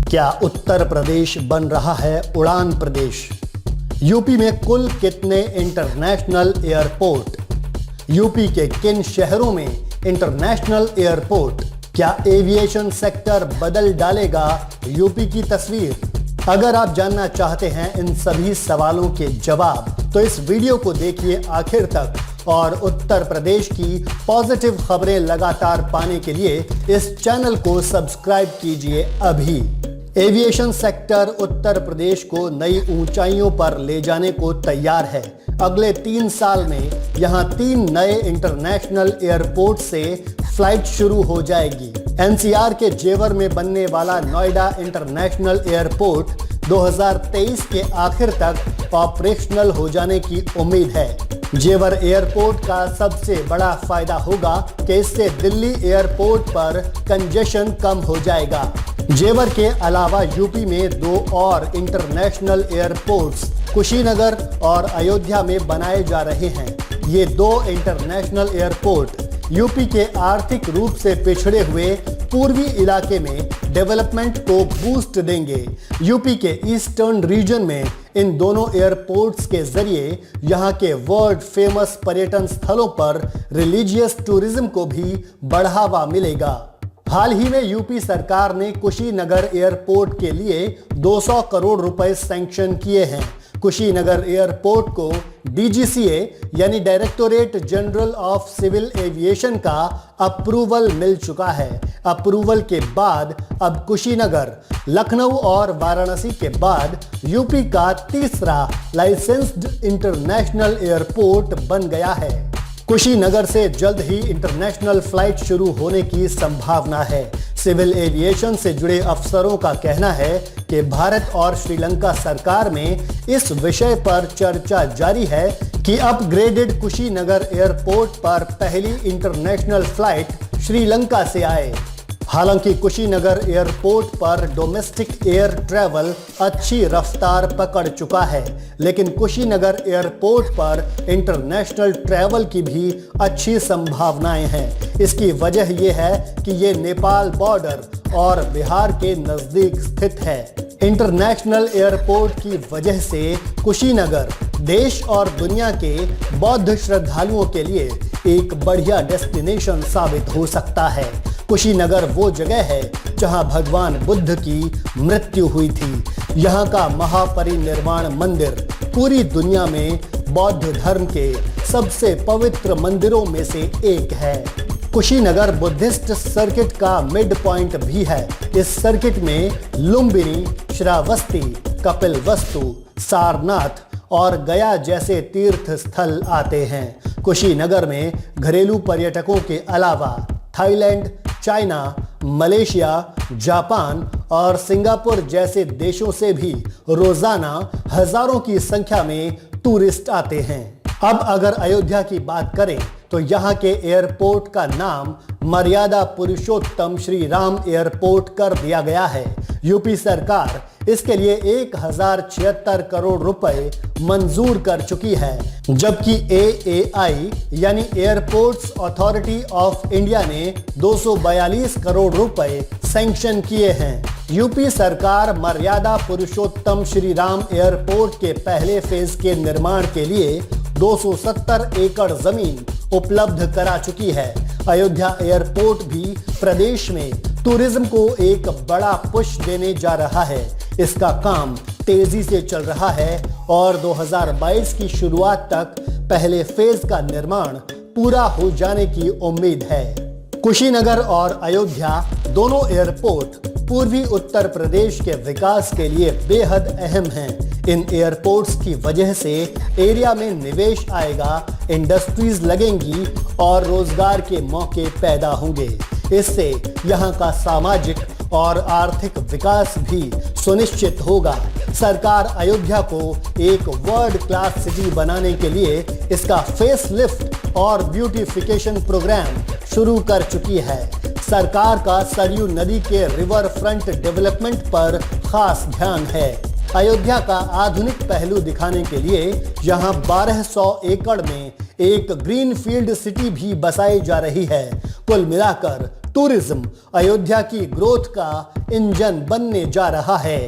क्या उत्तर प्रदेश बन रहा है उड़ान प्रदेश? यूपी में कुल कितने इंटरनेशनल एयरपोर्ट? यूपी के किन शहरों में इंटरनेशनल एयरपोर्ट? क्या एविएशन सेक्टर बदल डालेगा यूपी की तस्वीर? अगर आप जानना चाहते हैं इन सभी सवालों के जवाब तो इस वीडियो को देखिए आखिर तक और उत्तर प्रदेश की पॉजिटिव खबरें लगातार पाने के लिए इस चैनल को सब्सक्राइब कीजिए अभी। एविएशन सेक्टर उत्तर प्रदेश को नई ऊंचाइयों पर ले जाने को तैयार है। अगले 3 साल में यहां 3 नए इंटरनेशनल एयरपोर्ट से फ्लाइट शुरू हो जाएगी। एनसीआर के जेवर में बनने वाला नोएडा इंटरनेशनल एयरपोर्ट 2023 के आखिर तक ऑपरेशनल हो जाने की उम्मीद है। जेवर एयरपोर्ट का सबसे बड़ा फायदा होगा कि इससे दिल्ली एयरपोर्ट पर कंजेशन कम हो जाएगा। जेवर के अलावा यूपी में 2 और इंटरनेशनल एयरपोर्ट्स कुशीनगर और अयोध्या में बनाए जा रहे हैं। ये 2 इंटरनेशनल एयरपोर्ट यूपी के आर्थिक रूप से पिछड़े हुए पूर्वी इलाके में डेवलपमेंट को बूस्ट देंगे। यूपी के ईस्टर्न रीजन में इन दोनों एयरपोर्ट्स के जरिए यहां के वर्ल्ड फेमस पर्यटन स्थलों पर रिलीजियस टूरिज्म को भी बढ़ावा मिलेगा। हाल ही में यूपी सरकार ने कुशीनगर एयरपोर्ट के लिए 200 करोड़ रुपए सैंक्शन किए हैं। कुशीनगर एयरपोर्ट को डीजीसीए यानी directorate general of civil aviation का अप्रूवल मिल चुका है। अप्रूवल के बाद अब कुशीनगर, लखनऊ और वाराणसी के बाद यूपी का तीसरा लाइसेंस्ड इंटरनेशनल एयरपोर्ट बन गया है। कुशीनगर से जल्द ही इंटरनेशनल फ्लाइट शुरू होने की संभावना है। सिविल एविएशन से जुड़े अफसरों का कहना है कि भारत और श्रीलंका सरकार में इस विषय पर चर्चा जारी है कि अपग्रेडेड कुशीनगर एयरपोर्ट पर पहली इंटरनेशनल फ्लाइट श्रीलंका से आए। हालांकि कुशीनगर एयरपोर्ट पर डोमेस्टिक एयर ट्रैवल अच्छी रफ्तार पकड़ चुका है, लेकिन कुशीनगर एयरपोर्ट पर इंटरनेशनल ट्रैवल की भी अच्छी संभावनाएं हैं। इसकी वजह यह है कि ये नेपाल बॉर्डर और बिहार के नजदीक स्थित है। इंटरनेशनल एयरपोर्ट की वजह से कुशीनगर देश और दुनिया के बौद्ध श्रद्धालुओं के लिए एक बढ़िया डेस्टिनेशन साबित हो सकता है। कुशीनगर वो जगह है जहां भगवान बुद्ध की मृत्यु हुई थी। यहां का महापरिनिर्वाण मंदिर पूरी दुनिया में बौद्ध धर्म के सबसे पवित्र मंदिरों में से एक है। कुशीनगर बुद्धिस्ट सर्किट का मिड पॉइंट भी है। इस सर्किट में लुम्बिनी, श्रावस्ती, कपिलवस्तु, सारनाथ और गया जैसे तीर्थ स्थल आते हैं। कुशीनगर में घरेलू पर्यटकों के अलावा थाईलैंड, चाइना, मलेशिया, जापान और सिंगापुर जैसे देशों से भी रोजाना हजारों की संख्या में टूरिस्ट आते हैं। अब अगर अयोध्या की बात करें तो यहाँ के एयरपोर्ट का नाम मर्यादा पुरुषोत्तम श्री राम एयरपोर्ट कर दिया गया है। यूपी सरकार इसके लिए 1076 करोड़ रुपए मंजूर कर चुकी है, जबकि एएआई यानी एयरपोर्ट्स अथॉरिटी ऑफ इंडिया ने 242 करोड़ रुपए सैंक्शन किए हैं। यूपी सरकार मर्यादा पुरुषोत्तम श्री राम एयरपोर्ट के पहले फेज के निर्माण के लिए 270 एकड़ जमीन उपलब्ध करा चुकी है। अयोध्या एयरपोर्ट भी प्रदेश में टूरिज्म को एक बड़ा पुश देने जा रहा है। इसका काम तेजी से चल रहा है और 2022 की शुरुआत तक पहले फेज का निर्माण पूरा हो जाने की उम्मीद है। कुशीनगर और अयोध्या दोनों एयरपोर्ट पूर्वी उत्तर प्रदेश के विकास के लिए बेहद अहम हैं। इन एयरपोर्ट्स की वजह से एरिया में निवेश आएगा, इंडस्ट्रीज लगेंगी और रोजगार के मौके पैदा होंगे। इससे यहाँ का सामाजिक और आर्थिक विकास भी सुनिश्चित होगा। सरकार अयोध्या को एक वर्ल्ड क्लास सिटी बनाने के लिए इसका फेसलिफ्ट और ब्यूटिफिकेशन प्रोग्राम शुरू कर चुकी है। सरकार का सरयू नदी के रिवर फ्रंट डेवलपमेंट पर खास ध्यान है। अयोध्या का आधुनिक पहलू दिखाने के लिए यहां 1200 एकड़ में एक ग्रीन फील्ड सिटी भी बसाई जा रही है। कुल मिलाकर टूरिज्म अयोध्या की ग्रोथ का इंजन बनने जा रहा है।